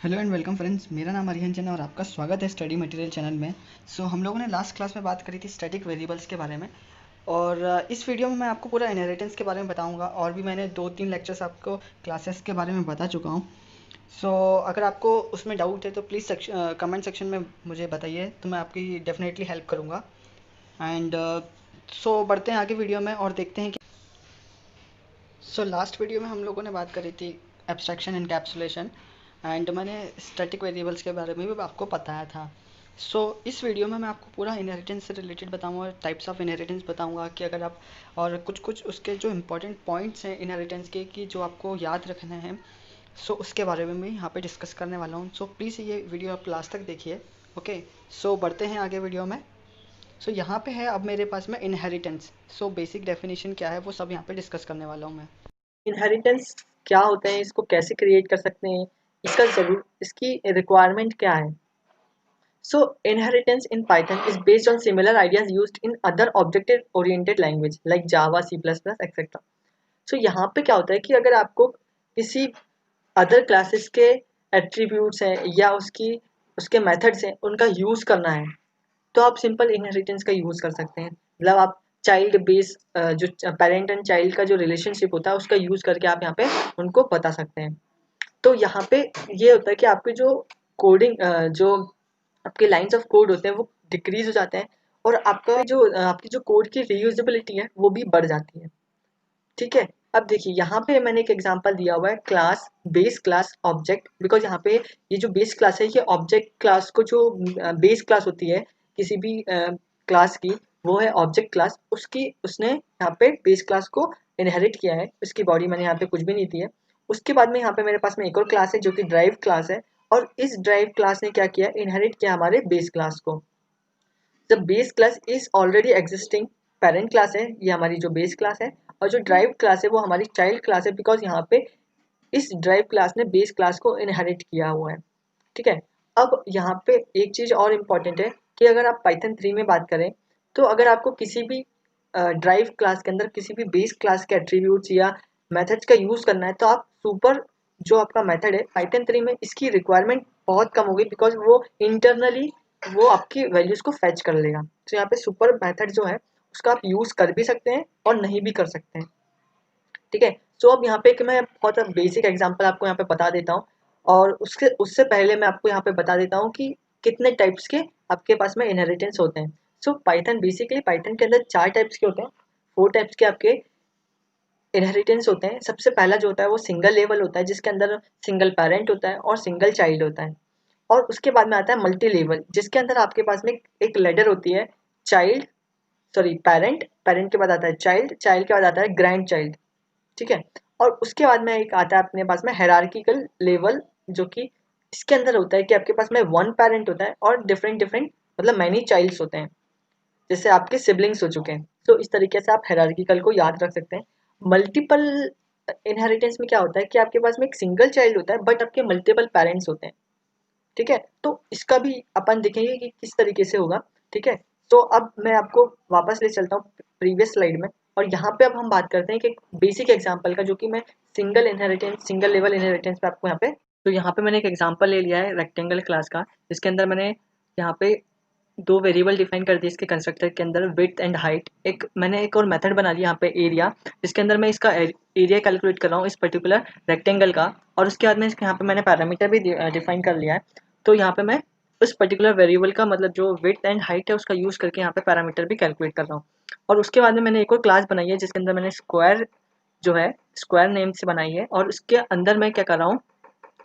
Hello and welcome friends, मेरा नाम अरिहन जैन है और आपका स्वागत है स्टडी मटेरियल चैनल में। हम लोगों ने लास्ट क्लास में बात करी थी स्टैटिक वेरिएबल्स के बारे में। और इस वीडियो में मैं आपको पूरा इनहेरिटेंस के बारे में बताऊंगा और भी मैंने 2-3 लेक्चर्स आपको क्लासेस के बारे में बता चुका हूं। अगर आपको उसमें डाउट है तो प्लीज़ कमेंट सेक्शन में मुझे बताइए, तो मैं आपकी डेफिनेटली हेल्प करूँगा। एंड बढ़ते हैं आगे वीडियो में और देखते हैं कि लास्ट वीडियो में हम लोगों ने बात करी थी एब्स्ट्रैक्शन एनकैप्सुलेशन, एंड मैंने स्टैटिक वेरिएबल्स के बारे में भी आपको बताया था। इस वीडियो में मैं आपको पूरा इनहेरिटेंस से रिलेटेड बताऊंगा, टाइप्स ऑफ इनहेरिटेंस बताऊंगा कि अगर आप, और कुछ कुछ उसके जो इंपॉर्टेंट पॉइंट्स हैं इनहेरिटेंस के कि जो आपको याद रखना है। उसके बारे में मैं यहाँ पे डिस्कस करने वाला हूँ। प्लीज़ ये वीडियो आप लास्ट तक देखिए। ओके। बढ़ते हैं आगे वीडियो में। यहाँ पे है अब मेरे पास में इनहेरिटेंस। बेसिक डेफिनेशन क्या है वो सब यहाँ पे डिस्कस करने वाला हूँ मैं। इनहेरिटेंस क्या होता है, इसको कैसे क्रिएट कर सकते हैं, इसकी रिक्वायरमेंट क्या है। So inheritance in Python is based on similar ideas used in other object oriented language like Java, C plus plus etcetera. So यहाँ पे क्या होता है कि अगर आपको किसी अदर क्लासेस के एट्रीब्यूट्स हैं या उसकी उसके मेथड्स हैं उनका यूज करना है, तो आप सिंपल इनहेरिटेंस का यूज कर सकते हैं। मतलब आप चाइल्ड बेस, जो पेरेंट एंड चाइल्ड का जो रिलेशनशिप होता है उसका यूज करके आप यहाँ पे उनको बता सकते हैं। तो यहाँ पे ये होता है कि आपके जो कोडिंग, जो आपके लाइंस ऑफ कोड होते हैं वो डिक्रीज हो जाते हैं, और आपकी जो कोड की रीयूजेबिलिटी है वो भी बढ़ जाती है। ठीक है। अब देखिए यहाँ पे मैंने एक एग्जांपल दिया हुआ है class, base class, object. Because यहाँ पे ये जो बेस क्लास है ये ऑब्जेक्ट क्लास को, जो बेस क्लास होती है किसी भी क्लास की, वो है ऑब्जेक्ट क्लास। उसकी उसने यहाँ पे बेस क्लास को इनहेरिट किया है। उसकी बॉडी मैंने यहाँ पे कुछ भी नहीं दी है। उसके बाद में यहाँ पे मेरे पास में एक और क्लास है जो कि ड्राइव क्लास है, और इस ड्राइव क्लास ने क्या किया, इनहेरिट किया हमारे बेस क्लास को। The base class is already existing parent class है, ये हमारी जो बेस क्लास है, और जो ड्राइव क्लास है वो हमारी चाइल्ड क्लास है, बिकॉज यहाँ पे इस ड्राइव क्लास ने बेस क्लास को इनहेरिट किया हुआ है। ठीक है। अब यहाँ पे एक चीज और इम्पॉर्टेंट है कि अगर आप पाइथन 3 में बात करें, तो अगर आपको किसी भी ड्राइव क्लास के अंदर किसी भी बेस क्लास के एट्रीब्यूट्स या मेथड्स का यूज करना है, तो आप सुपर, जो आपका मेथड है पाइथन 3 में, इसकी रिक्वायरमेंट बहुत कम होगी, बिकॉज वो इंटरनली वो आपकी वैल्यूज को फैच कर लेगा। तो यहाँ पे सुपर मेथड जो है उसका आप यूज कर भी सकते हैं और नहीं भी कर सकते हैं। ठीक है। अब यहाँ पे एक मैं बहुत बेसिक एग्जांपल आपको यहाँ पे बता देता हूँ, और उसके उससे पहले मैं आपको यहाँ पे बता देता हूँ कि कितने टाइप्स के आपके पास में इनहेरिटेंस होते हैं। पाइथन बेसिकली, पाइथन के अंदर 4 टाइप्स के होते हैं, 4 टाइप्स के आपके इनहेरिटेंस होते हैं। सबसे पहला जो होता है वो सिंगल लेवल होता है, जिसके अंदर सिंगल पेरेंट होता है और सिंगल चाइल्ड होता है। और उसके बाद में आता है मल्टी लेवल, जिसके अंदर आपके पास में एक लेडर होती है, चाइल्ड, सॉरी पेरेंट, पेरेंट के बाद आता है चाइल्ड, चाइल्ड के बाद आता है ग्रैंड चाइल्ड। ठीक है। और उसके बाद में एक आता है अपने पास में हायरार्किकल लेवल, जो कि इसके अंदर होता है कि आपके पास में वन पेरेंट होता है और डिफरेंट डिफरेंट, मतलब मैनी चाइल्ड्स होते हैं, जैसे आपके सिबलिंग्स हो चुके हैं। इस तरीके से आप हायरार्किकल को याद रख सकते हैं। मल्टीपल इनहेरिटेंस में क्या होता है कि आपके पास में एक सिंगल चाइल्ड होता है बट आपके मल्टीपल पेरेंट्स होते हैं। ठीक है। तो इसका भी अपन देखेंगे कि किस तरीके से होगा। ठीक है। अब मैं आपको वापस ले चलता हूँ प्रीवियस स्लाइड में, और यहाँ पे अब हम बात करते हैं कि एक बेसिक एग्जांपल का, जो कि मैं सिंगल लेवल इनहेरिटेंस पे आपको यहाँ पे, तो यहाँ पे मैंने एक एग्जांपल ले लिया है रेक्टेंगल क्लास का, जिसके अंदर मैंने यहाँ पे 2 वेरिएबल डिफाइन कर दिए इसके कंस्ट्रक्टर के अंदर, विड्थ एंड हाइट। मैंने एक और मेथड बना लिया यहाँ पे एरिया, जिसके अंदर मैं इसका एरिया कैलकुलेट कर रहा हूँ इस पर्टिकुलर रेक्टेंगल का। और उसके बाद में इसके यहाँ पे मैंने पैरामीटर भी डिफाइन कर लिया है। तो यहाँ पे मैं उस पर्टिकुलर वेरिएबल का, मतलब जो विड्थ एंड हाइट है, उसका यूज़ करके यहाँ पे पैरामीटर भी कैलकुलेट कर रहा हूँ। और उसके बाद में मैंने एक और क्लास बनाई है, जिसके अंदर मैंने स्क्वायर, जो है स्क्वायर नेम से बनाई है, और उसके अंदर मैं क्या कर रहा हूँ,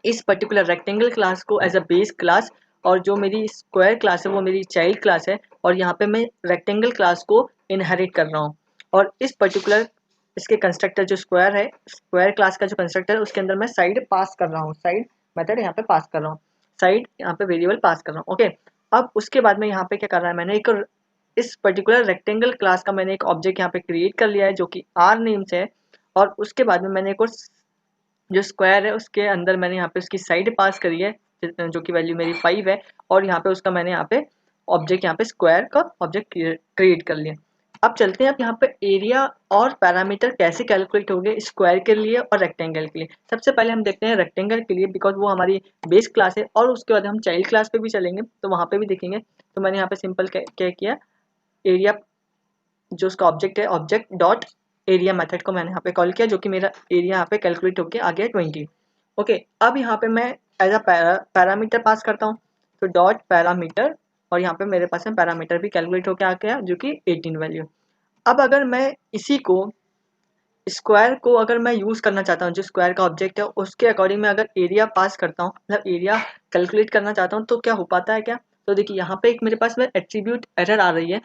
इस पर्टिकुलर रेक्टेंगल क्लास को एज अ बेस क्लास, और जो मेरी स्क्वायर क्लास है वो मेरी चाइल्ड क्लास है, और यहाँ पे मैं रेक्टेंगल क्लास को इनहेरिट कर रहा हूँ। और इस पर्टिकुलर इसके कंस्ट्रक्टर जो स्क्वायर है, स्क्वायर क्लास का जो कंस्ट्रक्टर है, उसके अंदर मैं साइड पास कर रहा हूँ, साइड मेथड यहाँ पे पास कर रहा हूँ, साइड यहाँ पे वेरिएबल पास कर रहा हूँ। ओके। अब उसके बाद में यहाँ पे क्या कर रहा है, मैंने एक इस पर्टिकुलर रेक्टेंगल क्लास का मैंने एक ऑब्जेक्ट यहाँ पे क्रिएट कर लिया है, जो कि आर नेम से है। और उसके बाद में मैंने एक और जो स्क्वायर है उसके अंदर मैंने यहाँ पे उसकी साइड पास करी है, जो कि वैल्यू मेरी 5 है, और यहाँ पे उसका मैंने यहाँ पे ऑब्जेक्ट, यहाँ पे स्क्वायर का ऑब्जेक्ट क्रिएट कर लिया। अब चलते हैं, अब यहाँ पे एरिया और पैरामीटर कैसे कैलकुलेट होंगे स्क्वायर के लिए और रेक्टेंगल के लिए। सबसे पहले हम देखते हैं रेक्टेंगल के लिए, बिकॉज वो हमारी बेस क्लास है और उसके बाद हम चाइल्ड क्लास पे भी चलेंगे तो वहाँ पे भी देखेंगे। तो मैंने यहाँ पे सिंपल क्या किया, एरिया जो उसका ऑब्जेक्ट है, ऑब्जेक्ट डॉट एरिया मेथड को मैंने यहाँ पे कॉल किया, जो कि मेरा एरिया यहाँ पे कैलकुलेट होकर आ गया 20। ओके, अब यहाँ पे मैं एज अ पैरामीटर पास करता हूँ, तो डॉट पैरामीटर, और यहाँ पे मेरे पास में पैरामीटर भी कैलकुलेट होकर आ गया जो कि 18 वैल्यू। अब अगर मैं इसी को स्क्वायर को अगर मैं यूज़ करना चाहता हूँ, जो स्क्वायर का ऑब्जेक्ट है उसके अकॉर्डिंग मैं अगर एरिया पास करता हूँ, मतलब एरिया कैलकुलेट करना चाहता हूँ, तो क्या हो पाता है क्या। तो देखिए यहाँ पे एक मेरे पास में एट्रीब्यूट एरर आ रही है।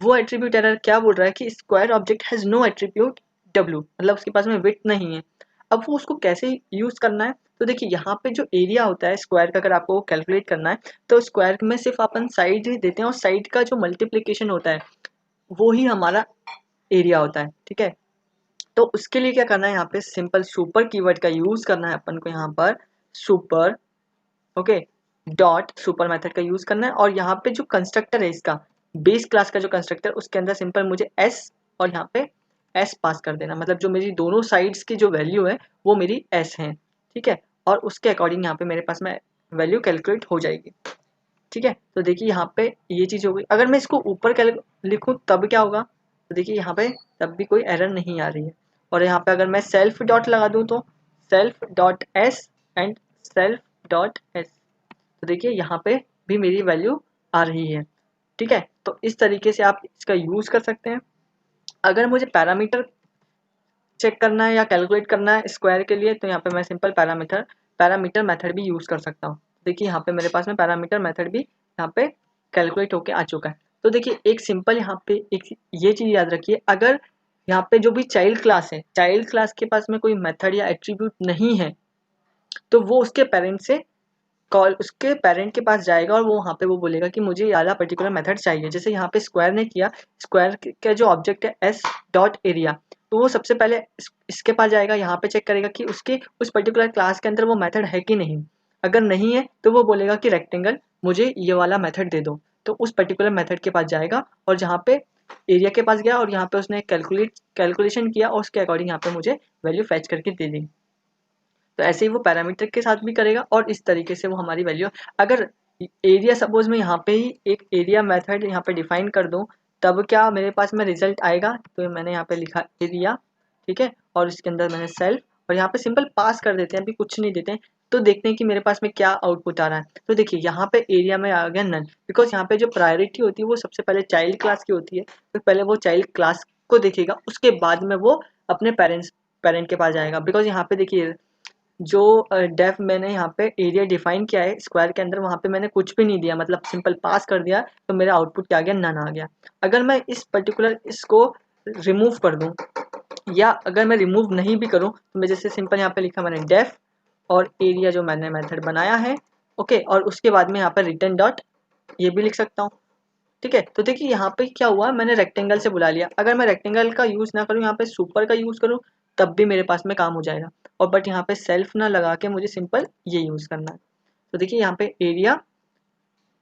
वो एट्रीब्यूट एरर क्या बोल रहा है कि square object has no attribute w, मतलब उसके पास में विड्थ नहीं है। अब वो उसको कैसे यूज़ करना है, तो देखिए यहाँ पे जो एरिया होता है स्क्वायर का, अगर आपको कैलकुलेट करना है तो स्क्वायर में सिर्फ अपन साइड ही देते हैं और साइड का जो मल्टीप्लीकेशन होता है वो ही हमारा एरिया होता है। ठीक है, तो उसके लिए क्या करना है, यहाँ पे सिंपल सुपर कीवर्ड का यूज करना है अपन को, यहाँ पर super, okay, dot super method का यूज करना है। और यहाँ पे जो कंस्ट्रक्टर है इसका बेस क्लास का जो कंस्ट्रक्टर, उसके अंदर सिंपल मुझे एस और यहाँ पे एस पास कर देना, मतलब जो मेरी दोनों साइड्स की जो वैल्यू है वो मेरी एस है। ठीक है, और उसके अकॉर्डिंग यहाँ पे मेरे पास में वैल्यू कैलकुलेट हो जाएगी। ठीक है, तो देखिए यहाँ पे ये चीज़ हो गई। अगर मैं इसको ऊपर लिखूँ तब क्या होगा, तो देखिए यहाँ पे तब भी कोई एरर नहीं आ रही है। और यहाँ पे अगर मैं सेल्फ डॉट लगा दूँ तो self dot S and self dot S, तो देखिए यहाँ पे भी मेरी वैल्यू आ रही है। ठीक है, तो इस तरीके से आप इसका यूज़ कर सकते हैं। अगर मुझे पैरामीटर चेक करना है या कैलकुलेट करना है स्क्वायर के लिए, तो यहाँ पे मैं सिंपल पैरामीटर मेथड भी यूज़ कर सकता हूँ। देखिए यहाँ पे मेरे पास में पैरामीटर मेथड भी यहाँ पे कैलकुलेट होके आ चुका है। तो देखिए एक सिंपल यहाँ पे एक ये चीज़ याद रखिए, अगर यहाँ पे जो भी चाइल्ड क्लास है, चाइल्ड क्लास के पास में कोई मेथड या एट्रीब्यूट नहीं है, तो वो उसके पेरेंट से कॉल, उसके पेरेंट के पास जाएगा और वो वहाँ पे वो बोलेगा कि मुझे ये वाला पर्टिकुलर मेथड चाहिए। जैसे यहाँ पे स्क्वायर ने किया, स्क्वायर का जो ऑब्जेक्ट है एस डॉट एरिया, तो वो सबसे पहले इसके पास जाएगा, यहाँ पे चेक करेगा कि उसके उस पर्टिकुलर क्लास के अंदर वो मेथड है कि नहीं। अगर नहीं है तो वो बोलेगा कि रेक्टेंगल मुझे ये वाला मेथड दे दो, तो उस पर्टिकुलर मेथड के पास जाएगा और जहाँ पे एरिया के पास गया और यहाँ पे उसने कैलकुलेशन किया और उसके अकॉर्डिंग यहाँ पे मुझे वैल्यू फैच करके दे दी। तो ऐसे ही वो पैरामीटर के साथ भी करेगा और इस तरीके से वो हमारी वैल्यू, अगर एरिया सपोज मैं यहाँ पे ही एक एरिया मेथड यहाँ पे डिफाइन कर दूँ, तब क्या मेरे पास में रिजल्ट आएगा। तो मैंने यहाँ पे लिखा एरिया, ठीक है, और इसके अंदर मैंने सेल्फ, और यहाँ पे सिंपल पास कर देते हैं, अभी कुछ नहीं देते हैं। तो देखते हैं कि मेरे पास में क्या आउटपुट आ रहा है। तो देखिए यहाँ पे एरिया में आ गया नन, बिकॉज यहाँ पे जो प्रायोरिटी होती है वो सबसे पहले चाइल्ड क्लास की होती है। तो पहले वो चाइल्ड क्लास को देखेगा, उसके बाद में वो अपने पेरेंट के पास जाएगा। बिकॉज यहाँ पे देखिए जो डेफ मैंने यहाँ पे एरिया डिफाइन किया है स्क्वायर के अंदर, वहाँ पे मैंने कुछ भी नहीं दिया, मतलब सिंपल पास कर दिया, तो मेरा आउटपुट क्या आ गया, नन आ गया। अगर मैं इस पर्टिकुलर इसको रिमूव कर दूँ, या अगर मैं रिमूव नहीं भी करूँ, तो मैं जैसे सिंपल यहाँ पे लिखा मैंने डेफ और एरिया जो मैंने मेथड बनाया है, ओके, और उसके बाद में यहाँ पर रिटर्न डॉट ये भी लिख सकता हूँ। ठीक है, तो देखिए यहाँ पे क्या हुआ, मैंने रेक्टेंगल से बुला लिया। अगर मैं रेक्टेंगल का यूज़ ना करूँ, यहाँ पे सुपर का यूज़ करूँ, तब भी मेरे पास में काम हो जाएगा। और बट यहाँ पे सेल्फ ना लगा के मुझे सिंपल ये यूज़ करना है। तो देखिए यहाँ पे एरिया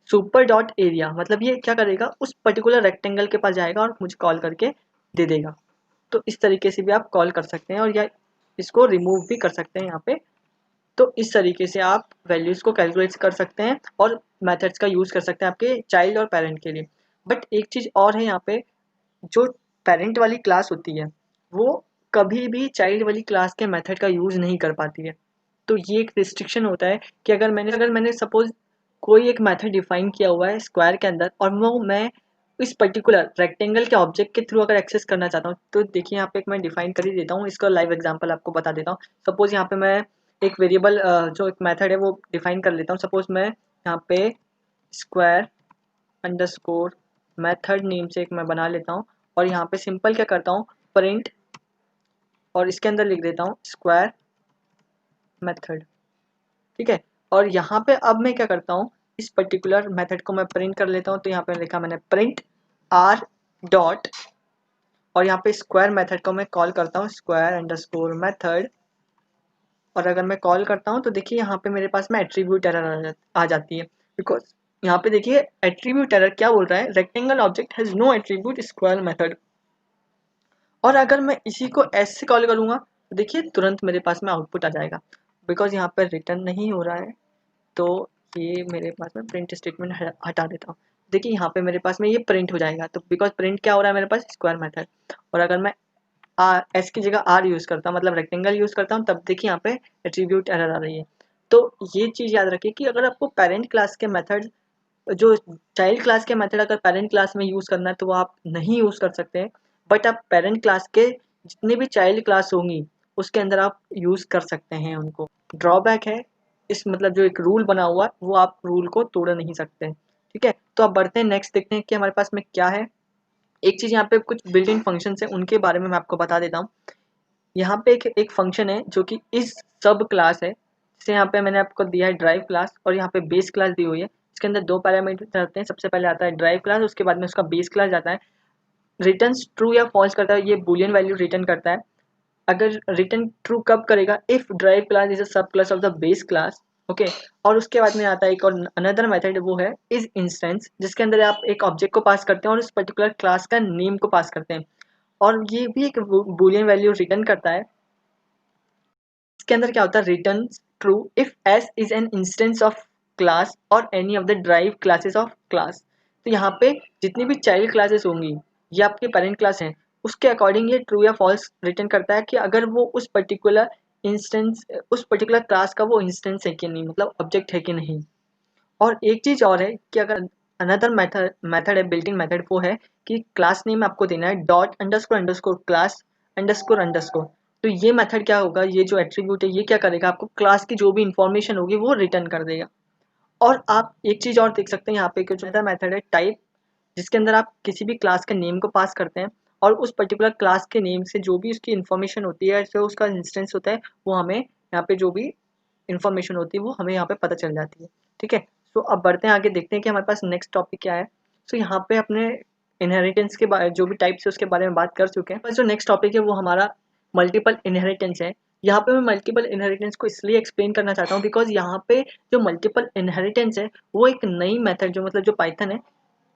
सुपर डॉट एरिया, मतलब ये क्या करेगा, उस पर्टिकुलर रेक्टेंगल के पास जाएगा और मुझे कॉल करके दे देगा। तो इस तरीके से भी आप कॉल कर सकते हैं और या इसको रिमूव भी कर सकते हैं यहाँ पे। तो इस तरीके से आप वैल्यूज़ को कैलकुलेट कर सकते हैं और मेथड्स का यूज़ कर सकते हैं आपके चाइल्ड और पेरेंट के लिए। बट एक चीज़ और है यहाँ पे, जो पेरेंट वाली क्लास होती है वो कभी भी चाइल्ड वाली क्लास के मेथड का यूज़ नहीं कर पाती है। तो ये एक रिस्ट्रिक्शन होता है कि अगर मैंने सपोज कोई एक मेथड डिफाइन किया हुआ है स्क्वायर के अंदर और वो मैं इस पर्टिकुलर रेक्टेंगल के ऑब्जेक्ट के थ्रू अगर एक्सेस करना चाहता हूँ, तो देखिए यहाँ पे एक मैं डिफाइन कर ही देता हूँ, इसका लाइव एग्जांपल आपको बता देता हूँ। सपोज यहाँ पे मैं एक वेरिएबल जो एक मेथड है वो डिफाइन कर लेता हूँ। सपोज मैं यहाँ पे स्क्वायर अंडरस्कोर मेथड नेम से एक मैं बना लेता हूँ और यहाँ पे सिंपल क्या करता हूँ, प्रिंट, और इसके अंदर लिख देता हूँ स्क्वायर मेथड। ठीक है, और यहाँ पे अब मैं क्या करता हूँ, इस पर्टिकुलर मेथड को मैं प्रिंट कर लेता हूँ। तो यहाँ पे लिखा मैंने प्रिंट आर डॉट, और यहाँ पे स्क्वायर मेथड को मैं कॉल करता हूँ स्क्वायर अंडरस्कोर मेथड। और अगर मैं कॉल करता हूँ तो देखिए यहाँ पे मेरे पास में एट्रीब्यूट एरर आ जाती है। बिकॉज यहाँ पे देखिए एट्रीब्यूट एरर क्या बोल रहा है, rectangle object has no attribute square method. और अगर मैं इसी को एस से कॉल करूँगा तो देखिए तुरंत मेरे पास में आउटपुट आ जाएगा, बिकॉज यहाँ पर रिटर्न नहीं हो रहा है। तो ये मेरे पास में प्रिंट स्टेटमेंट हटा देता हूँ। देखिए यहाँ पे मेरे पास में ये प्रिंट हो जाएगा, तो बिकॉज प्रिंट क्या हो रहा है मेरे पास, स्क्वायर मेथड। और अगर मैं एस की जगह आर यूज़ करता हूँ, मतलब रेक्टेंगल यूज़ करता हूँ, तब देखिए यहाँ पे एट्रीब्यूट एरर आ रही है। तो ये चीज़ याद रखिए कि अगर आपको पेरेंट क्लास के मेथड, जो चाइल्ड क्लास के मेथड अगर पेरेंट क्लास में यूज़ करना है तो वो आप नहीं यूज़ कर सकते हैं, बट आप पेरेंट क्लास के जितनी भी चाइल्ड क्लास होंगी उसके अंदर आप यूज़ कर सकते हैं उनको। ड्रॉबैक है इस, मतलब जो एक रूल बना हुआ है वो आप रूल को तोड़ नहीं सकते। ठीक है, तो अब बढ़ते हैं नेक्स्ट, देखते हैं कि हमारे पास में क्या है। एक चीज़ यहाँ पे कुछ बिल्ट इन फंक्शन है, उनके बारे में मैं आपको बता देता हूँ। यहाँ पे एक फंक्शन है जो कि इस सब क्लास है, जैसे यहाँ पे मैंने आपको दिया है ड्राइव क्लास, और यहाँ पे बेस क्लास दी हुई है। इसके अंदर दो पैरामीटर आते हैं, सबसे पहले आता है ड्राइव क्लास, उसके बाद में उसका बेस क्लास जाता है। रिटर्न ट्रू या फॉल्स करता है, ये बूलियन वैल्यू रिटर्न करता है। अगर रिटर्न ट्रू कब करेगा, if derived class is a sub class of the base class. Okay, और उसके बाद में आता है एक और अनदर मेथड, वो है इज इंस्टेंस, जिसके अंदर आप एक ऑब्जेक्ट को पास करते हैं और उस पर्टिकुलर क्लास का नेम को पास करते हैं, और ये भी एक बूलियन वैल्यू रिटर्न करता है। इसके अंदर क्या होता है, return true if S is an instance of class और any of the derived classes of class. तो यहाँ पे जितनी भी चाइल्ड क्लासेस होंगी, ये आपके पेरेंट क्लास हैं, उसके अकॉर्डिंग ये ट्रू या फॉल्स रिटर्न करता है कि अगर वो उस पर्टिकुलर इंस्टेंस, उस पर्टिकुलर क्लास का वो इंस्टेंस है कि नहीं, मतलब ऑब्जेक्ट है कि नहीं। और एक चीज़ और है कि अगर अनदर मेथड है, बिल्ट इन मेथड, वो है कि क्लास नेम आपको देना है dot underscore underscore class underscore underscore. तो ये मेथड क्या होगा, ये जो एट्रीब्यूट है ये क्या करेगा, आपको क्लास की जो भी इंफॉर्मेशन होगी वो रिटर्न कर देगा। और आप एक चीज़ और देख सकते हैं यहाँ पे, जो मेथड है टाइप, जिसके अंदर आप किसी भी क्लास के नेम को पास करते हैं, और उस पर्टिकुलर क्लास के नेम से जो भी उसकी इन्फॉर्मेशन होती है, जो उसका इंस्टेंस होता है, वो हमें यहाँ पे जो भी इन्फॉर्मेशन होती है वो हमें यहाँ पे पता चल जाती है। ठीक है, तो अब बढ़ते हैं आगे, देखते हैं कि हमारे पास नेक्स्ट टॉपिक क्या है। तो यहाँ पे अपने इनहेरिटेंस के बारे, जो भी टाइप्स है उसके बारे में बात कर चुके हैं, बस जो नेक्स्ट टॉपिक है वो हमारा मल्टीपल इनहेरिटेंस है। यहाँ पे मैं मल्टीपल इनहेरिटेंस को इसलिए एक्सप्लेन करना चाहता हूँ बिकॉज यहाँ पे जो मल्टीपल इनहेरिटेंस है वो एक नई मेथड, जो मतलब जो पाइथन है,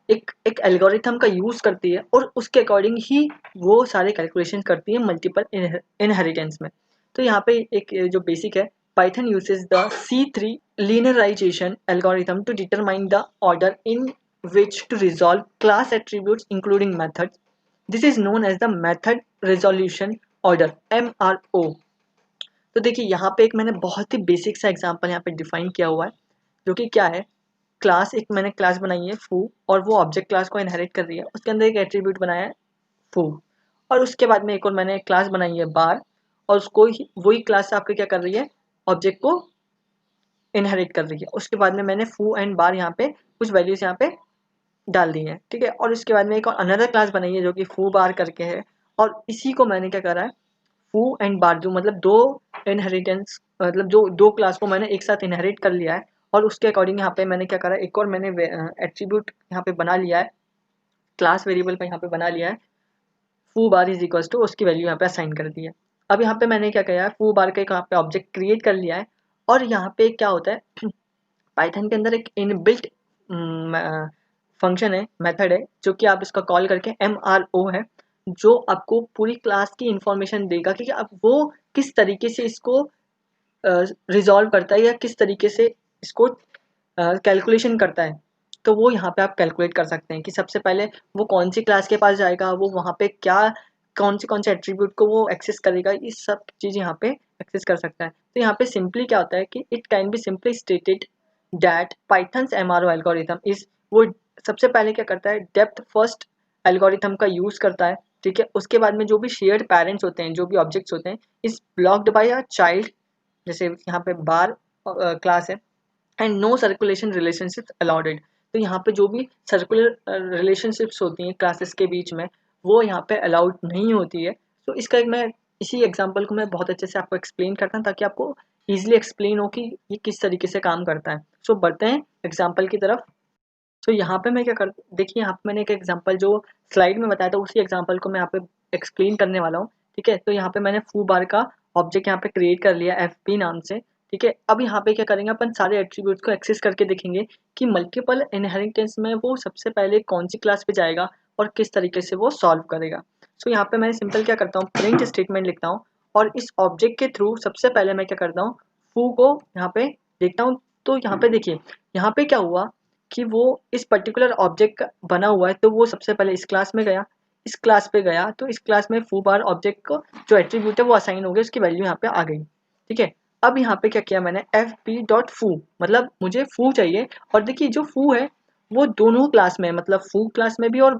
एक एल्गोरिथम का यूज़ करती है, और उसके अकॉर्डिंग ही वो सारे कैलकुलेशन करती है मल्टीपल इनहेरिटेंस में। तो यहाँ पे एक जो बेसिक है, Python uses the C3 linearization algorithm to determine the order in which to resolve class attributes including methods. This is known as the method resolution order, MRO। तो देखिए यहाँ पे एक मैंने बहुत ही बेसिक सा एग्जांपल यहाँ पे डिफाइन किया हुआ है, जो कि क्या है, क्लास, एक मैंने क्लास बनाई है फू, और वो ऑब्जेक्ट क्लास को इनहेरिट कर रही है, उसके अंदर एक एट्रीब्यूट बनाया है फू, और उसके बाद में एक और मैंने क्लास बनाई है बार, और उसको ही वही क्लास आपके क्या कर रही है, ऑब्जेक्ट को इनहेरिट कर रही है। उसके बाद में मैंने फू एंड बार यहाँ पे कुछ वैल्यूज यहाँ पे डाल दी है। ठीक है, और उसके बाद में एक और अनदर क्लास बनाई है जो कि फू बार करके है, और इसी को मैंने क्या करा है, फू एंड बार, जो मतलब दो इनहेरिटेंस, मतलब जो दो क्लास को मैंने एक साथ इनहेरिट कर लिया है, और उसके अकॉर्डिंग यहाँ पे मैंने क्या करा, एक और मैंने एट्रीब्यूट यहाँ पे बना लिया है, क्लास वेरिएबल पे यहाँ पे बना लिया है, फू बार इज इक्वल्स टू, उसकी वैल्यू यहाँ पे असाइन कर दी है। अब यहाँ पे मैंने क्या किया है, फू बार का एक यहाँ पे ऑब्जेक्ट क्रिएट कर लिया है, और यहाँ पे क्या होता है, पाइथन के अंदर एक इनबिल्ट फंक्शन है, मेथड है, जो कि आप इसका कॉल करके MRO है, जो आपको पूरी क्लास की इंफॉर्मेशन देगा कि अब वो किस तरीके से इसको रिजॉल्व करता है, या किस तरीके से इसको कैलकुलेशन करता है। तो वो यहाँ पे आप कैलकुलेट कर सकते हैं कि सबसे पहले वो कौन सी क्लास के पास जाएगा, वो वहाँ पे क्या, कौन से एट्रीब्यूट को वो एक्सेस करेगा, ये सब चीज़ यहाँ पे एक्सेस कर सकता है। तो यहाँ पे सिंपली क्या होता है कि it can be simply stated that pythons MRO algorithm is, वो सबसे पहले क्या करता है, डेप्थ फर्स्ट एल्गोरिथम का यूज़ करता है। ठीक है, उसके बाद में जो भी शेयर्ड पेरेंट्स होते हैं, जो भी ऑब्जेक्ट्स होते हैं, is blocked by a child, जैसे यहाँ पे बार क्लास है, and no circulation relationships allowed. तो यहाँ पे जो भी सर्कुलर रिलेशनशिप्स होती हैं क्लासेस के बीच में, वो यहाँ पे अलाउड नहीं होती है। तो इसका एक मैं इसी एग्जांपल को मैं बहुत अच्छे से आपको एक्सप्लेन करता हूँ, ताकि आपको ईजिली एक्सप्लेन हो कि ये किस तरीके से काम करता है। सो बढ़ते हैं एग्जाम्पल की तरफ। तो यहाँ पे मैं क्या कर, देखिए यहाँ पे मैंने एक एग्जांपल जो स्लाइड में बताया था, उसी एग्जांपल को मैं यहाँ पे एक्सप्लेन करने वाला हूँ। ठीक है, तो यहाँ पे मैंने फू बार का ऑब्जेक्ट यहाँ पे क्रिएट कर लिया FP नाम से। ठीक है, अब यहाँ पे क्या करेंगे, अपन सारे एट्रीब्यूट्स को एक्सेस करके देखेंगे कि मल्टीपल इनहेरिटेंस में वो सबसे पहले कौन सी क्लास पे जाएगा, और किस तरीके से वो सॉल्व करेगा। सो यहाँ पे मैं सिंपल क्या करता हूँ, प्रिंट स्टेटमेंट लिखता हूँ और इस ऑब्जेक्ट के थ्रू सबसे पहले मैं क्या करता हूँ, फू को यहाँ पे देखता हूँ। तो यहाँ पे देखिए, यहाँ पे क्या हुआ कि वो इस पर्टिकुलर ऑब्जेक्ट बना हुआ है, तो वो सबसे पहले इस क्लास में गया, इस क्लास पे गया, तो इस क्लास में फू बार ऑब्जेक्ट को जो एट्रीब्यूट है वो असाइन हो गया, उसकी वैल्यू यहाँ पे आ गई। ठीक है, अब यहाँ पे क्या किया मैंने, fp.foo, मतलब मुझे फू चाहिए। और देखिए जो फू है वो दोनों क्लास में है, मतलब फू क्लास में भी और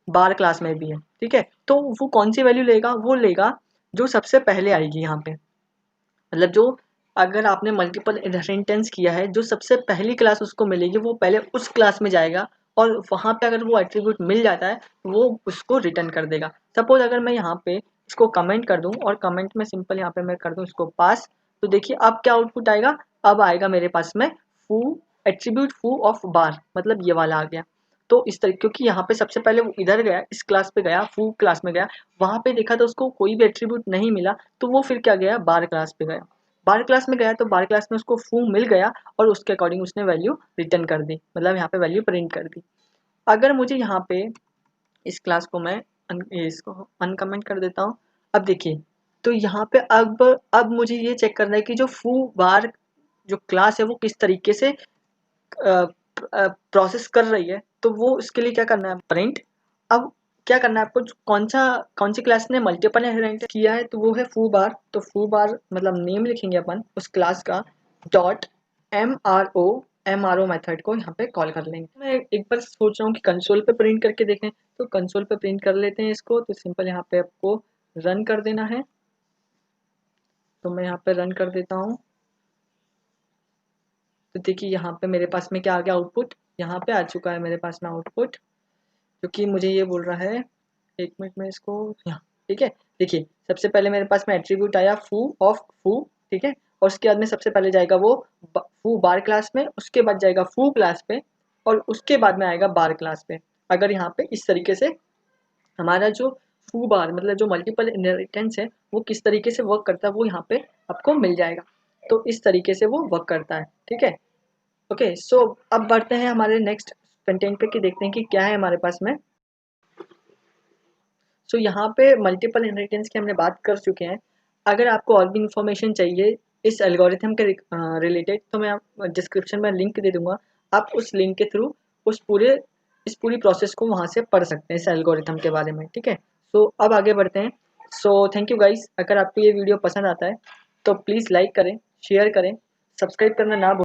बार क्लास में भी है। ठीक है, तो वो कौन सी वैल्यू लेगा, वो लेगा जो सबसे पहले आएगी यहाँ पे, मतलब जो, अगर आपने मल्टीपल इनहेरिटेंस किया है, जो सबसे पहली क्लास उसको मिलेगी वो पहले उस क्लास में जाएगा और वहाँ पे अगर वो एट्रीब्यूट मिल जाता है तो वो उसको रिटर्न कर देगा। सपोज अगर मैं यहाँ पे इसको कमेंट कर दूँ और कमेंट में सिंपल यहाँ पे मैं कर दूँ इसको पास, तो देखिए अब क्या आउटपुट आएगा, अब आएगा मेरे पास में फू एट्रीब्यूट फू ऑफ बार, मतलब ये वाला आ गया। तो इस तरीके, क्योंकि यहाँ पे सबसे पहले वो इधर गया, इस क्लास पे गया, फू क्लास में गया, वहाँ पे देखा तो उसको कोई भी एट्रीब्यूट नहीं मिला, तो वो फिर क्या गया, बार क्लास पे गया। बार क्लास में गया तो बार क्लास में उसको फू मिल गया और उसके अकॉर्डिंग उसने वैल्यू रिटर्न कर दी, मतलब यहाँ पे वैल्यू प्रिंट कर दी। अगर मुझे यहाँ पे इस क्लास को मैं इसको अनकमेंट कर देता हूँ। अब देखिए, तो यहाँ पे अब मुझे ये चेक करना है कि जो फू बार जो क्लास है वो किस तरीके से प्रोसेस कर रही है, तो वो इसके लिए क्या करना है, प्रिंट। अब क्या करना है आपको, कौन सी क्लास ने मल्टीपल इनहेरिटेंस किया है, तो वो है फू बार। तो फू बार मतलब नेम लिखेंगे अपन उस क्लास का, डॉट एमआरओ मेथड को यहाँ पे कॉल कर लेंगे। मैं एक बार सोच रहा हूँ कि कंसोल पे प्रिंट करके देखें, तो कंसोल पे प्रिंट कर लेते हैं इसको। तो सिंपल यहाँ पे आपको रन कर देना है, तो मैं यहाँ पे रन कर देता हूँ। तो देखिए यहाँ पे मेरे पास में क्या आ गया, आउटपुट यहाँ पे आ चुका है मेरे पास में आउटपुट, क्योंकि मुझे ये बोल रहा है, एक मिनट में इसको यहाँ, ठीक है। देखिए सबसे पहले मेरे पास में एट्रीब्यूट आया फू ऑफ फू, ठीक है, और उसके बाद में सबसे पहले जाएगा वो फू बार क्लास में, उसके बाद जाएगा फू क्लास पे, और उसके बाद में आएगा बार क्लास पे। अगर यहाँ पे इस तरीके से हमारा जो फू बार मतलब जो मल्टीपल इनहेरिटेंस है वो किस तरीके से वर्क करता है वो यहाँ पे आपको मिल जाएगा। तो इस तरीके से वो वर्क करता है, ठीक है। ओके, सो अब बढ़ते हैं हमारे नेक्स्ट कंटेंट पे कि देखते हैं कि क्या है हमारे पास में। सो यहाँ पे मल्टीपल इनहेरिटेंस की हमने बात कर चुके हैं। अगर आपको और भी इंफॉर्मेशन चाहिए इस एल्गोरिथम के रिलेटेड, तो मैं डिस्क्रिप्शन में लिंक दे दूंगा, आप उस लिंक के थ्रू इस पूरी प्रोसेस को वहाँ से पढ़ सकते हैं इस एल्गोरिथम के बारे में, ठीक है। सो अब आगे बढ़ते हैं। सो थैंक यू गाइस, अगर आपको ये वीडियो पसंद आता है तो प्लीज़ लाइक करें, शेयर करें, सब्सक्राइब करना ना भूलें।